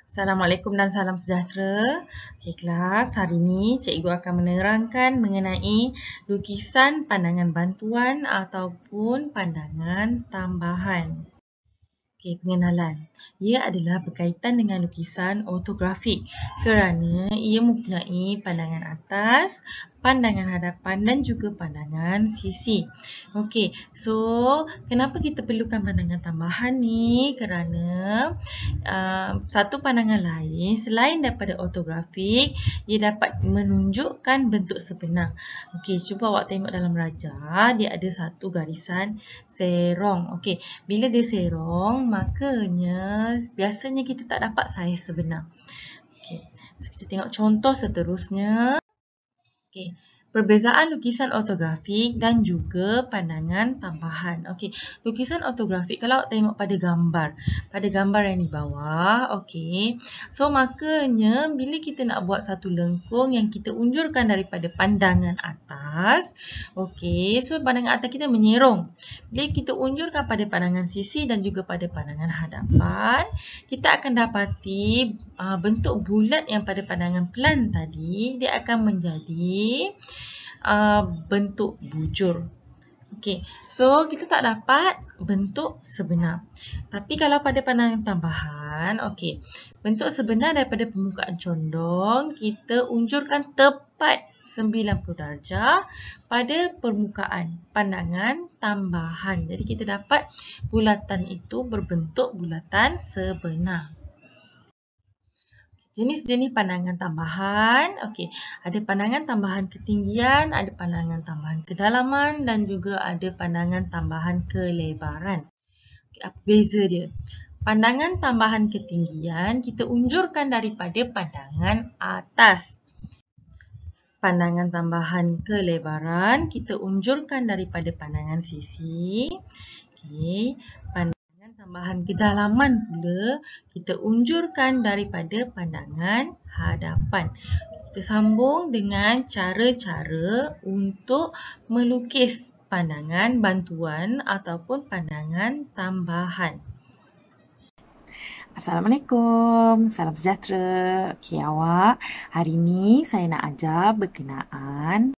Assalamualaikum dan salam sejahtera. Okey kelas, hari ini cikgu akan menerangkan mengenai lukisan pandangan bantuan ataupun pandangan tambahan. Okey, pengenalan. Ia adalah berkaitan dengan lukisan ortografik kerana ia mempunyai pandangan atas, pandangan hadapan dan juga pandangan sisi. Okey, so kenapa kita perlukan pandangan tambahan ni? Kerana satu pandangan lain selain daripada ortografik, ia dapat menunjukkan bentuk sebenar. Okey, cuba awak tengok dalam rajah, dia ada satu garisan serong. Okey, bila dia serong, makanya biasanya kita tak dapat saiz sebenar. Okey, so kita tengok contoh seterusnya. Okey, perbezaan lukisan ortografik dan juga pandangan tambahan. Okey, lukisan ortografik kalau awak tengok pada gambar yang di bawah, okey. So makanya bila kita nak buat satu lengkung yang kita unjurkan daripada pandangan atas, okey, so pandangan atas kita menyerong. Bila kita unjurkan pada pandangan sisi dan juga pada pandangan hadapan, kita akan dapati bentuk bulat yang pada pandangan pelan tadi, dia akan menjadi bentuk bujur. Okey, so kita tak dapat bentuk sebenar. Tapi kalau pada pandangan tambahan, okey, bentuk sebenar daripada permukaan condong, kita unjurkan tepat 90 darjah pada permukaan pandangan tambahan. Jadi kita dapat bulatan itu berbentuk bulatan sebenar. Jenis-jenis pandangan tambahan. Okey, ada pandangan tambahan ketinggian, ada pandangan tambahan kedalaman dan juga ada pandangan tambahan kelebaran. Okey, apa beza dia? Pandangan tambahan ketinggian kita unjurkan daripada pandangan atas. Pandangan tambahan kelebaran kita unjurkan daripada pandangan sisi. Okey, tambahan kedalaman pula kita unjurkan daripada pandangan hadapan. Kita sambung dengan cara-cara untuk melukis pandangan bantuan ataupun pandangan tambahan. Assalamualaikum, salam sejahtera. Okey awak, hari ini saya nak ajar berkenaan.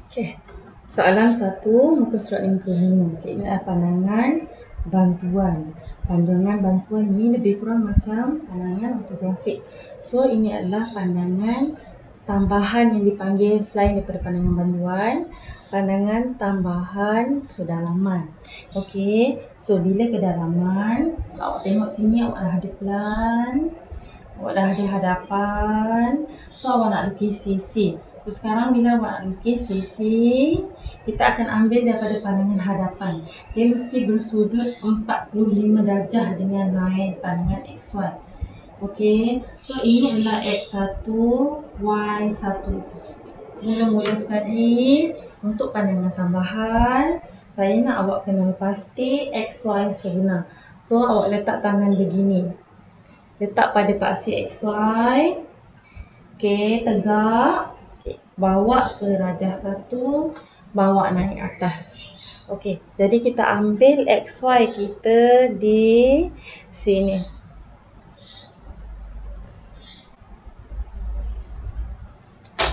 Okey. Soalan 1, muka surat 55. Okay, ini adalah pandangan bantuan. Pandangan bantuan ni lebih kurang macam pandangan ortografik. So, ini adalah pandangan tambahan yang dipanggil selain daripada pandangan bantuan, pandangan tambahan kedalaman. Okey, so bila kedalaman, awak tengok sini awak dah ada pelan, awak dah ada hadapan. So, awak nak lukis sisi. So, sekarang bila awak nak lukis sisi, kita akan ambil daripada pandangan hadapan. Dia mesti bersudut 45 darjah dengan line pandangan XY. Okey, so ini adalah X1, Y1. Mula-mula sekali, untuk pandangan tambahan, saya nak awak kenal pasti XY sebenar. So, awak letak tangan begini. Letak pada paksi XY. Okey, tegak. Okay. Bawa ke rajah 1, bawa naik atas. Okey, jadi kita ambil XY kita di sini.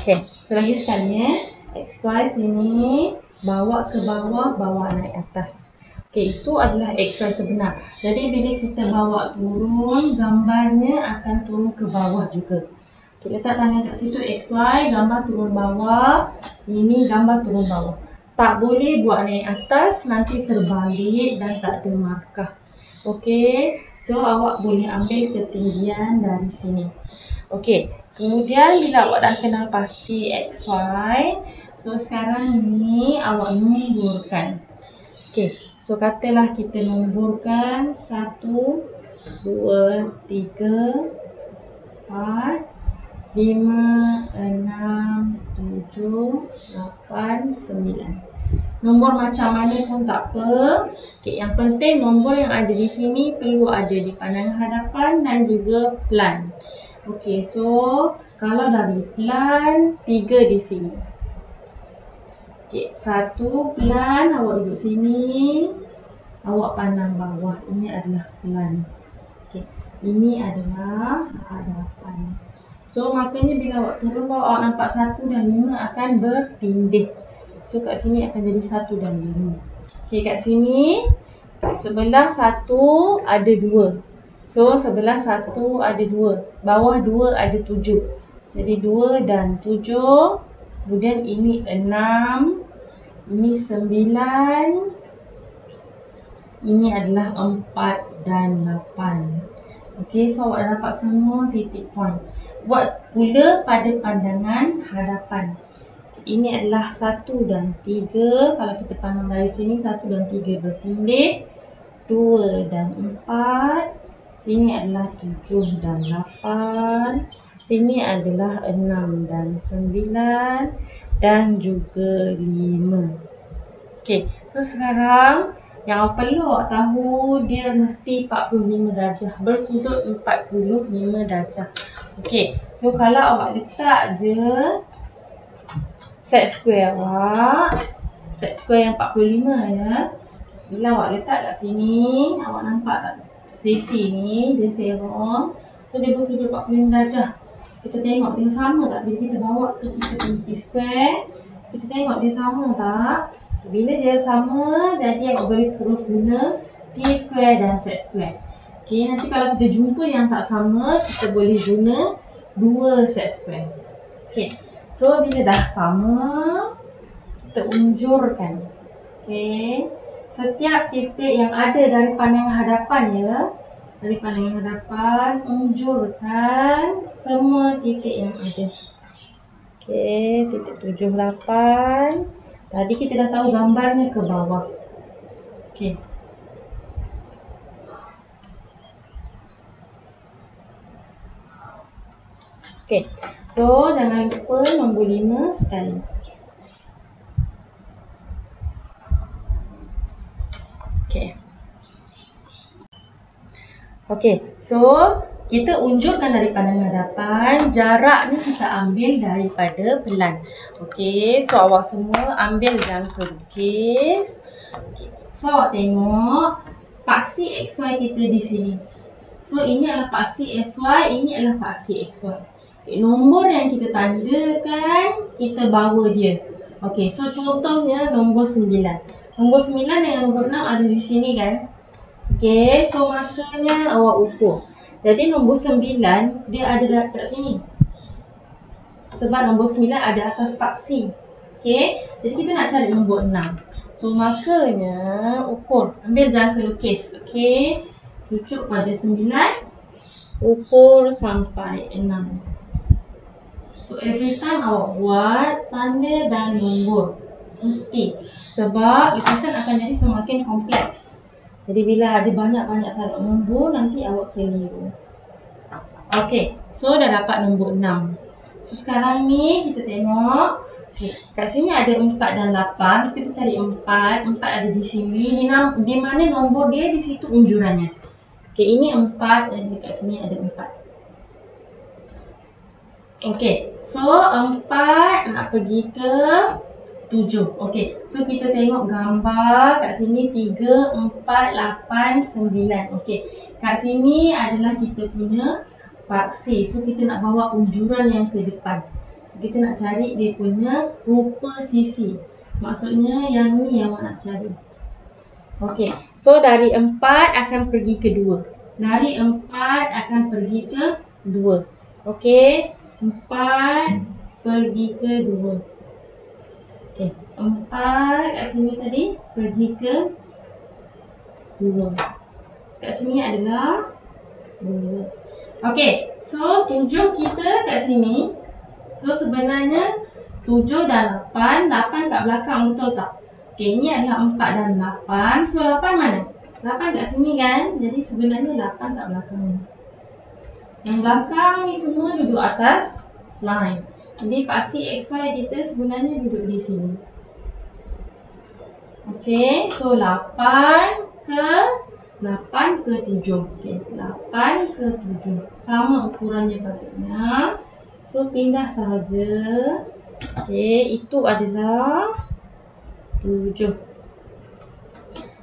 Okey, lagi sekali XY sini, bawa ke bawah, bawa naik atas. Okey, itu adalah XY sebenar. Jadi bila kita bawa turun, gambarnya akan turun ke bawah juga. Okey, letak tangan kat situ XY, gambar turun bawah. Ini gambar turun bawah. Tak boleh buat naik atas, nanti terbalik dan tak ada markah. Okey, so awak boleh ambil ketinggian dari sini. Okey, kemudian bila awak dah kenal pasti XY, so sekarang ni awak numburkan. Okey, so katalah kita numburkan 1, 2, 3, 4, 5, 6, 7, 8, 9. Nombor macam mana pun tak apa. Okay, yang penting nombor yang ada di sini perlu ada di pandangan hadapan dan juga pelan. Okey, so kalau dari pelan, 3 di sini. Okey, 1 pelan, awak duduk sini. awak pandang bawah, ini adalah pelan. Okey, ini adalah hadapan. So makanya bila awak turun bawah, awak nampak 1 dan 5 akan bertindih. So kat sini akan jadi 1 dan 5. Okey, kat sini sebelah 1 ada 2. So sebelah 1 ada 2. Bawah 2 ada 7. Jadi 2 dan 7. Kemudian ini 6. Ini 9. Ini adalah 4 dan 8. Okey, so awak dah dapat semua titik point. Buat pula pada pandangan hadapan. Ini adalah 1 dan 3. Kalau kita pandang dari sini, 1 dan 3 bertindih. 2 dan 4. Sini adalah 7 dan 8. Sini adalah 6 dan 9. Dan juga 5. Okey, so sekarang yang perlu awak tahu, dia mesti 45 darjah. Bersudut 45 darjah. Okey, so kalau awak letak je set square awak, set square yang 45 ya. Bila awak letak kat sini, awak nampak tak? Sisi ni dia serong. So dia bersudut 45 darjah. Kita tengok dia sama tak bila kita bawa ke kita punya square. Kita tengok dia sama tak? Bila dia sama, jadi awak boleh terus guna T-square dan set square. Okey, nanti kalau kita jumpa yang tak sama, kita boleh guna 2 set square. Okey, so bila dah sama, kita unjurkan. Okey, setiap titik yang ada dari pandangan hadapan ya, dari pandangan hadapan, unjurkan semua titik yang ada. Okey, titik 7, 8. Tadi kita dah tahu gambarnya ke bawah. Okey. Okey. So, jangan lupa nombor 5 sekali. Okey. Okey. So, kita unjurkan dari pandangan hadapan, jarak ni kita ambil daripada pelan. Okey, so awak semua ambil jangka lukis. Okay. So awak tengok paksi XY kita di sini. So ini adalah paksi XY, ini adalah paksi XY. Okay, nombor yang kita tandakan, kita bawa dia. Okey, so contohnya nombor 9. Nombor 9 dengan nombor 6 ada di sini kan? Okey, so makanya awak ukur. Jadi nombor 9 dia ada dekat sini. Sebab nombor 9 ada atas paksi. Okey. Jadi kita nak cari nombor 6. So makanya ukur. Ambil jangka lukis. Okey. Cucuk pada 9. Ukur sampai 6. So every time awak buat tanda dan nombor. Mesti. Sebab lukisan akan jadi semakin kompleks. Jadi bila ada banyak-banyak sangat nombor, nanti awak keliru. Okey, so dah dapat nombor 6. So sekarang ni kita tengok. Okey, kat sini ada 4 dan 8. So kita cari 4. 4 ada di sini. Di mana nombor dia, di situ unjurannya. Okey, ini 4 dan dekat sini ada 4. Okey, so 4 nak pergi ke 7. Okey, so kita tengok gambar kat sini 3, 4, 8, 9. Okey, kat sini adalah kita punya paksi. So kita nak bawa unjuran yang ke depan. So kita nak cari dia punya rupa sisi. Maksudnya yang ni yang awak nak cari. Okey, so dari 4 akan pergi ke 2. Dari 4 akan pergi ke 2. Okey, 4 pergi ke 2. Okey, 4 kat sini tadi pergi ke 2. Kat sini adalah 2. Okey, so 7 kita kat sini. So sebenarnya 7 dan 8. 8 kat belakang, betul tak? Okey, ini adalah 4 dan 8. So 8 mana? 8 kat sini kan? Jadi sebenarnya 8 kat belakang ni. Yang belakang ni semua duduk atas line. Jadi paksi XY kita sebenarnya duduk di sini. Okey, so 8 ke 7. Okey, 8 ke 7. Sama ukurannya patutnya. So pindah sahaja. Okey, itu adalah 7.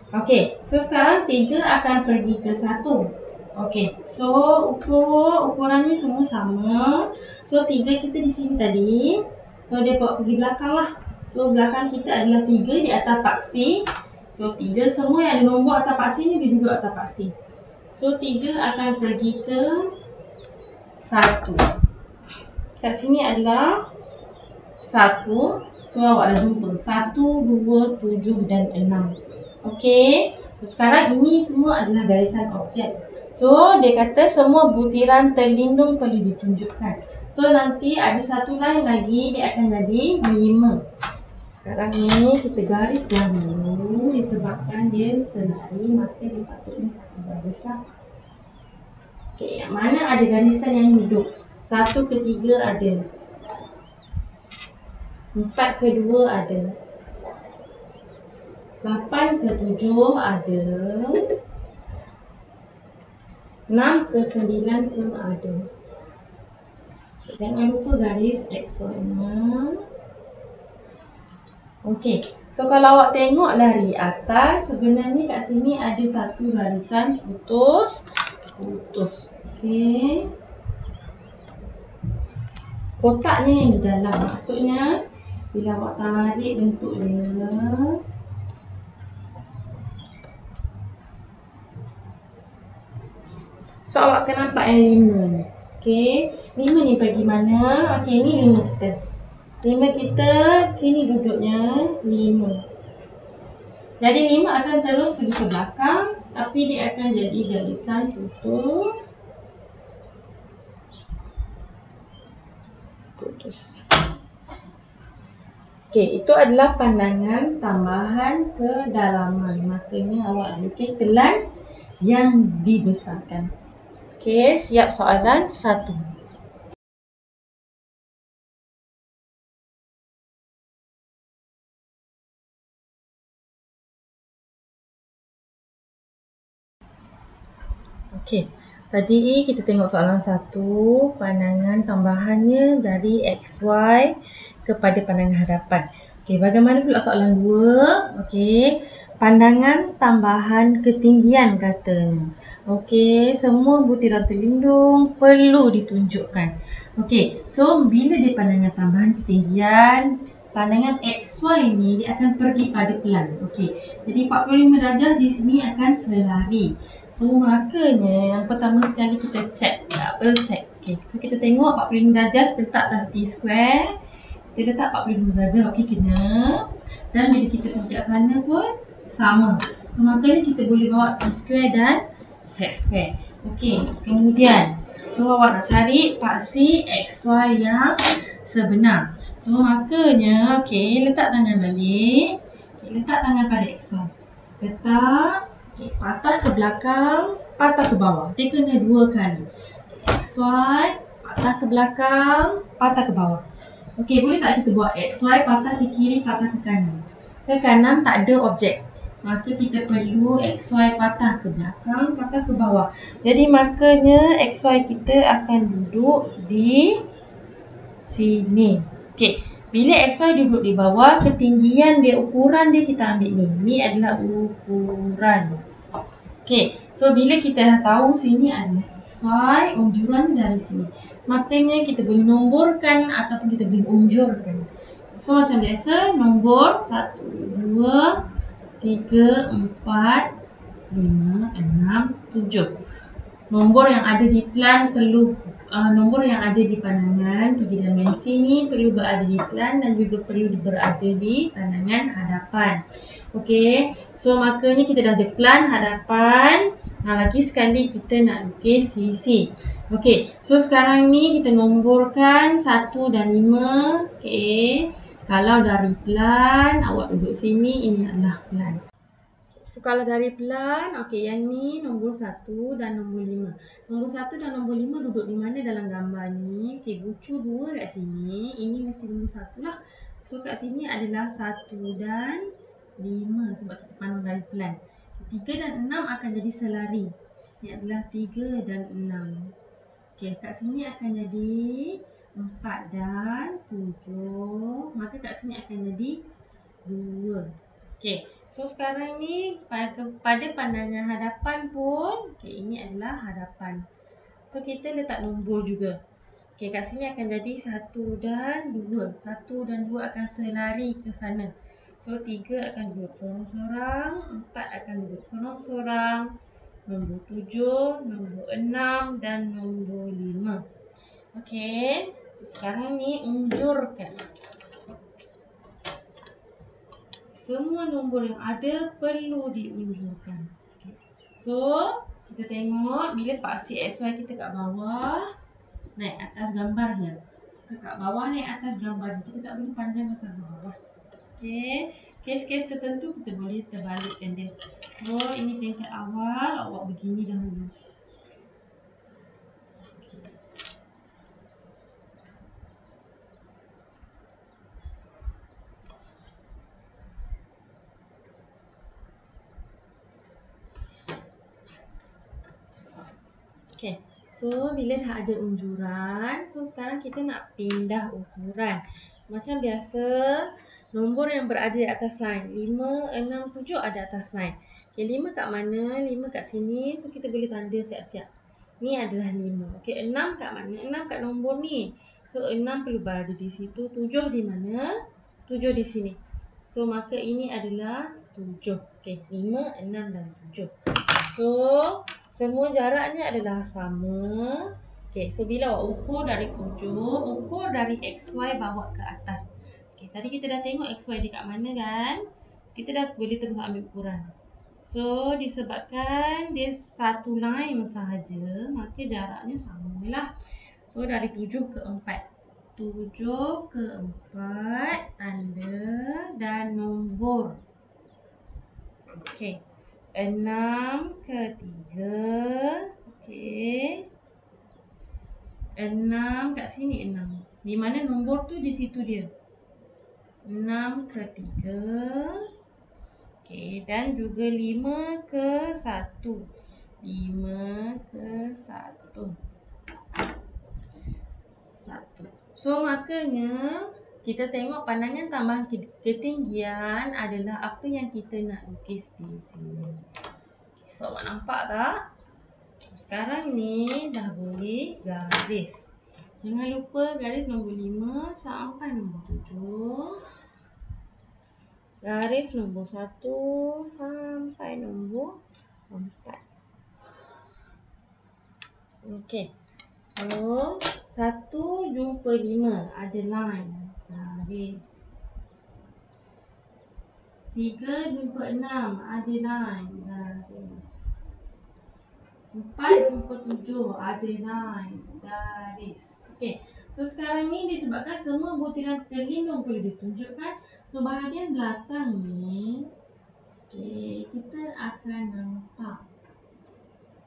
Okey, so sekarang 3 akan pergi ke 1. Okey, so ukurannya semua sama. So 3 kita di sini tadi. So dia bawa pergi belakang lah. So belakang kita adalah 3 di atas paksi. So 3 semua yang ada nombor atas paksi ni dia duduk atas paksi. So 3 akan pergi ke 1. Kat sini adalah 1. So awak dah jumpa 1, 2, 7 dan 6. Okey. So, sekarang ini semua adalah garisan objek. So dia kata semua butiran terlindung perlu ditunjukkan. So nanti ada satu line lagi dia akan jadi 5. Sekarang ni kita garis dahulu disebabkan dia selari maka dia patutnya satu garis lah. Okey, yang mana ada garisan yang hidup? 1 ke 3 ada. 4 ke 2 ada. 8 ke 7 ada. 6 ke 9 pun ada. Jangan lupa garis XY-nya. Okey. So kalau awak tengok dari atas, sebenarnya kat sini ada satu garisan putus. Okey. Kotaknya yang di dalam. Maksudnya bila awak tarik bentuk dia, so awak akan nampak yang 5 ni. Okey, 5 ni pergi mana? Okey, ni 5 kita. 5 kita sini duduknya 5. Jadi 5 akan terus pergi ke belakang, tapi dia akan jadi garisan putus. Okey, itu adalah pandangan tambahan kedalaman. Makanya awak lukis telan yang dibesarkan. Okey, siap soalan 1. Okey, tadi kita tengok soalan 1, pandangan tambahannya dari XY kepada pandangan hadapan. Okey, bagaimana pula soalan 2? Okey, pandangan tambahan ketinggian katanya. Okey, semua butiran terlindung perlu ditunjukkan. Okey, so bila dia pandangan tambahan ketinggian, pandangan XY ni dia akan pergi pada pelan. Okey, jadi 45 darjah di sini akan selari. So makanya yang pertama sekali kita check, double check. Okey, so kita tengok 45 darjah kita letak atas T-square. Kita letak 45 darjah, okey kena. Dan bila kita pijak sana pun sama. So, makanya kita boleh bawa T-square dan Z-square. Okey, kemudian so awak nak cari paksi XY yang sebenar. So makanya, okey, letak tangan balik. Okay, letak tangan pada XY. Letak, okay, patah ke belakang, patah ke bawah. Dia kena 2 kali. XY, patah ke belakang, patah ke bawah. Okey, boleh tak kita buat XY patah ke kiri, patah ke kanan? Ke kanan tak ada objek. Maka kita perlu XY patah ke belakang, patah ke bawah. Jadi makanya XY kita akan duduk di sini. Okey, bila XY duduk di bawah, ketinggian dia, ukuran dia kita ambil ni. Ni adalah ukuran. Okey, so bila kita dah tahu sini adalah XY, unjuran dari sini. Makanya kita boleh nomborkan ataupun kita boleh unjurkan. So macam biasa, nombor 1, 2, 3, 4, 5, 6, 7. Nombor yang ada di plan perlu, nombor yang ada di pandangan 3 dimensi ni perlu berada di plan dan juga perlu berada di pandangan hadapan. Okey, so makanya kita dah ada plan hadapan. Lagi sekali kita nak lukis sisi. Okey, so sekarang ni kita nomborkan 1 dan 5. Okey, kalau dari plan, awak duduk sini, ini adalah plan. So kalau dari plan, okey, yang ni nombor 1 dan nombor 5. Nombor 1 dan nombor 5 duduk di mana dalam gambar ni? Okey, bucu 2 kat sini. Ini mesti nombor 1 lah. So kat sini adalah 1 dan 5 sebab kita pandang dari plan. 3 dan 6 akan jadi selari. Ini adalah 3 dan 6. Okey, kat sini akan jadi 4 dan 7. Maka kat sini akan jadi 2. Okey, So sekarang ni pada pandangan hadapan pun, ini adalah hadapan. So kita letak nombor juga. Kat sini akan jadi 1 dan 2. 1 dan 2 akan selari ke sana. So 3 akan duduk sorang-sorang, 4 akan duduk sorang-sorang, nombor 7, nombor 6 dan nombor 5. Okey, so sekarang ni unjurkan. Semua nombor yang ada perlu diunjurkan. Okay. So, kita tengok bila paksi XY kita kat bawah, naik atas gambarnya. Kat bawah naik atas gambarnya. Kita tak boleh panjang ke bawah. Okay. Kes-kes tertentu kita boleh terbalikkan dia. So, ini peringkat awal. Awak begini dahulu. Okay, so bila dah ada unjuran, so sekarang kita nak pindah ukuran. Macam biasa, nombor yang berada di atas line, 5, 6, 7 ada atas line. Okay, 5 kat mana? 5 kat sini, so kita boleh tanda siap-siap. Ni adalah 5. Okay, 6 kat mana? 6 kat nombor ni. So, 6 perlu berada di situ. 7 di mana? 7 di sini. So, maka ini adalah 7. Okay, 5, 6 dan 7. So, semua jaraknya adalah sama. Okay, so bila awak ukur dari 7, ukur dari XY bawa ke atas. Okay, tadi kita dah tengok XY dia kat mana kan? Kita dah boleh terus ambil ukuran. So, disebabkan dia satu line sahaja, maka jaraknya samalah. So, dari 7 ke 4. 7 ke 4, tanda dan nombor. Okay. 6 ke 3. Okey. 6 kat sini 6. Di mana nombor tu di situ dia. 6 ke 3. Okey, dan juga 5 ke 1. 5 ke 1. 1. So makanya kita tengok pandangan tambahan ketinggian adalah apa yang kita nak lukis di sini. So, awak nampak tak? Sekarang ni dah boleh garis. Jangan lupa garis nombor 5 sampai nombor 7. Garis nombor 1 sampai nombor 4. Okey. So, 1 jumpa 5 ada line. Garis. 3 jumpa 6 ada line. Garis. 4 jumpa 7 ada line. Garis. Okey. So sekarang ni disebabkan semua butiran terlindung perlu ditunjukkan. So bahagian belakang ni, okey, kita akan nampak.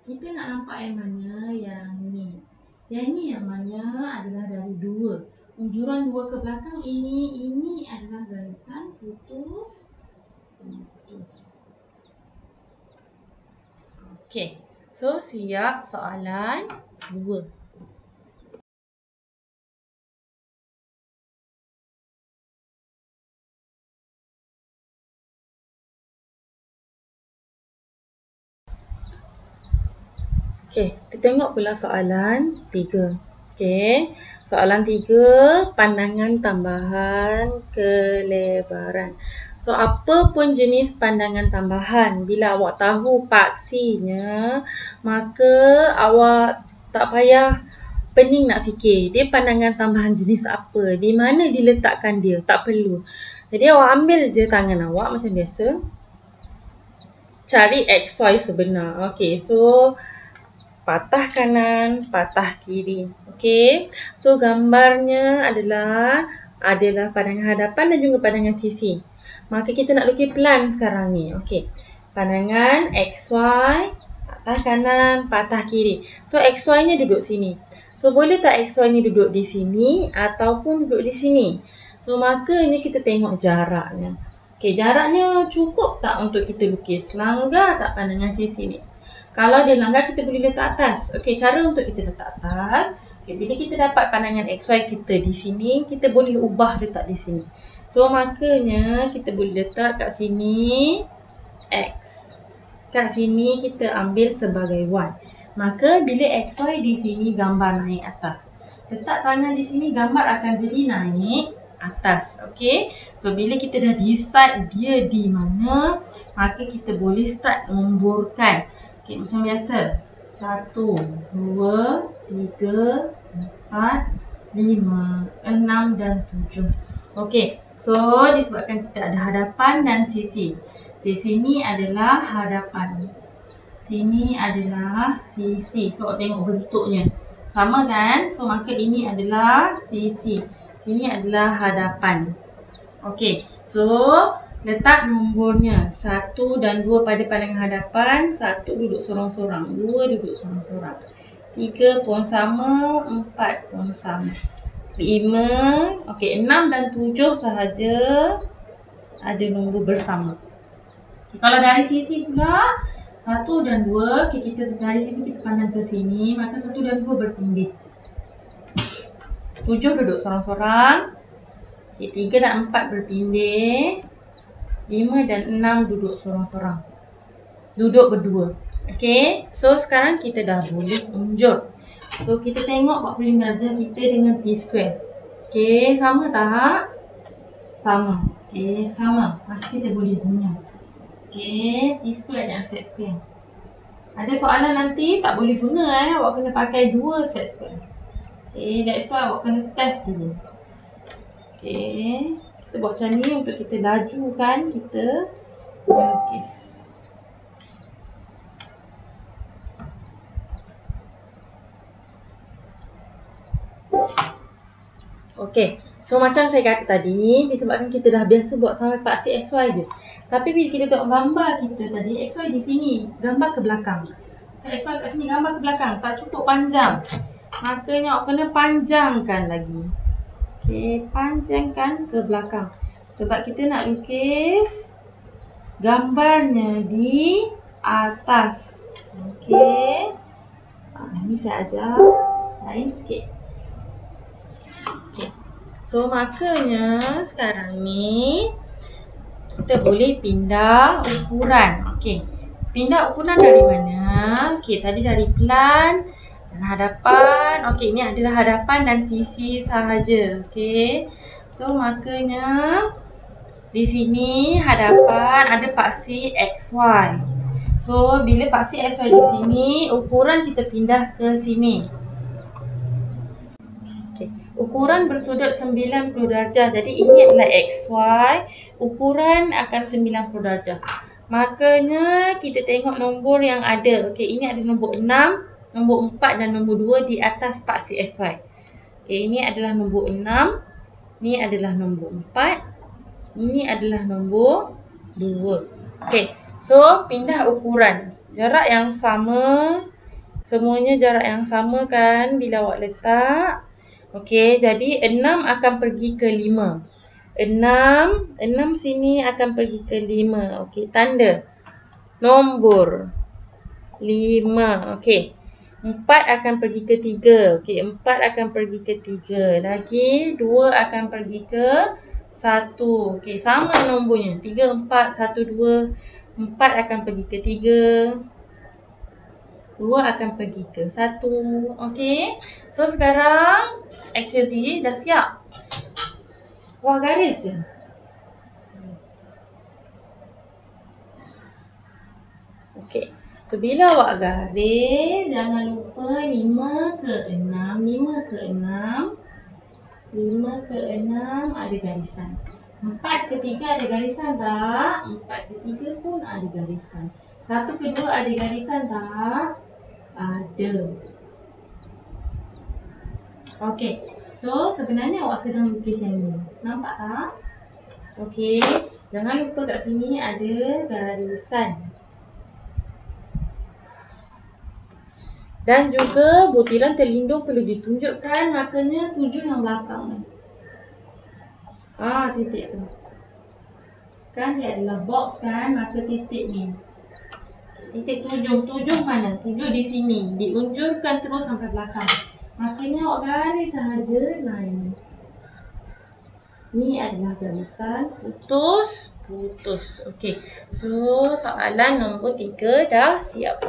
Kita nak nampak yang mana? Yang ni. Yang ni yang mana adalah dari 2. Unjuran 2 ke belakang ini adalah garisan putus. Okey. So siap soalan 2. Okey, kita tengok pula soalan 3. Okey, soalan 3, pandangan tambahan kelebaran. So, apa pun jenis pandangan tambahan, bila awak tahu paksinya, maka awak tak payah pening nak fikir. Dia pandangan tambahan jenis apa, di mana diletakkan dia, tak perlu. Jadi, awak ambil je tangan awak macam biasa. Cari XY sebenar. Okey, so patah kanan, patah kiri. Okey. So gambarnya adalah pandangan hadapan dan juga pandangan sisi. Maka kita nak lukis plan sekarang ni. Okey. Pandangan XY, patah kanan, patah kiri. So XY-nya duduk sini. So boleh tak XY ni duduk di sini ataupun duduk di sini? So makanya kita tengok jaraknya. Okey, jaraknya cukup tak untuk kita lukis? Langgar tak pandangan sisi ni? Kalau dia langgar, kita boleh letak atas. Okey, cara untuk kita letak atas. Okay, bila kita dapat pandangan XY kita di sini, kita boleh ubah letak di sini. So makanya kita boleh letak kat sini X. Kat sini kita ambil sebagai Y. Maka bila XY di sini gambar naik atas. Letak tangan di sini gambar akan jadi naik atas. Okey. So bila kita dah decide dia di mana, maka kita boleh start nomborkan. Okey, macam biasa. 1, 2, 3, 4, 5, 6 dan 7. Okey. So disebabkan kita ada hadapan dan sisi. Di sini adalah hadapan. Sini adalah sisi. So tengok bentuknya. Sama kan? So maka ini adalah sisi. Sini adalah hadapan. Okey. So letak nombornya 1 dan 2 pada pandangan hadapan. 1 duduk sorang-sorang, 2 duduk sorang-sorang, 3 pun sama, 4 pun sama, 5, okey, 6 dan 7 sahaja ada nombor bersama. Kalau dari sisi pula 1 dan 2, okay, kita dari sisi kita pandang ke sini, maka 1 dan 2 bertindih. 7 duduk sorang-sorang, okay, 3 dan 4 bertindih, 5 dan 6 duduk sorang-sorang, duduk berdua. Okay, so sekarang kita dah boleh unjuk. So kita tengok 45 darjah kita dengan T-square. Okay, sama tak? Sama. Okay, sama. Maka kita boleh guna. Okay, T-square dan set square. Ada soalan nanti tak boleh guna awak kena pakai 2 set square. Okay, that's why awak kena test dulu. Okay, kita buat macam ni untuk kita lajukan kita melukis. Okay, so macam saya kata tadi, disebabkan kita dah biasa buat sampai paksi XY je. Tapi bila kita tengok gambar kita tadi, XY di sini, gambar ke belakang. XY kat sini, gambar ke belakang. Tak cukup panjang. Makanya awak kena panjangkan lagi. Okay, panjangkan ke belakang. Sebab kita nak lukis gambarnya di atas. Okay. Ni saya ajar lain sikit. Okay. So makanya sekarang ni kita boleh pindah ukuran. Okey. Pindah ukuran dari mana? Okey, tadi dari plan dan hadapan. Okey, ini adalah hadapan dan sisi sahaja. Okey. So makanya di sini hadapan ada paksi XY. So bila paksi XY di sini, ukuran kita pindah ke sini. Ukuran bersudut 90 darjah. Jadi ini adalah XY. Ukuran akan 90 darjah. Makanya kita tengok nombor yang ada. Okey, ini ada nombor 6, nombor 4 dan nombor 2 di atas paksi XY. Okey, ini adalah nombor 6. Ini adalah nombor 4. Ini adalah nombor 2. Okey, so pindah ukuran. Jarak yang sama. Semuanya jarak yang sama kan bila awak letak. Okey, jadi 6 akan pergi ke 5. 6 sini akan pergi ke 5. Okey, tanda nombor 5. Okey, 4 akan pergi ke 3. Okey, 4 akan pergi ke 3. Lagi 2 akan pergi ke 1. Okey, sama nombornya. 3, 4, 1, 2. 4 akan pergi ke 3. 2 akan pergi ke 1. Okey. So sekarang activity dah siap. Wah, garis je. Okey. So bila awak garis, jangan lupa 5 ke 6, 5 ke 6. 5 ke 6 ada garisan. 4 ke 3 ada garisan tak? 4 ke 3 pun ada garisan. 1 ke 2 ada garisan tak? Ada. Okey. So sebenarnya awak sedang lukis yang ni. Nampak tak? Okey. Jangan lupa kat sini ada garisan. Dan juga butiran terlindung perlu ditunjukkan. Makanya 7 yang belakang ni. Titik tu. Kan dia adalah box kan. Maka titik ni. Titik 7. 7 mana? 7 di sini. Diunjurkan terus sampai belakang. Makanya awak garis sahaja line. Ni adalah garisan putus. Okey. So, soalan nombor 3 dah siap.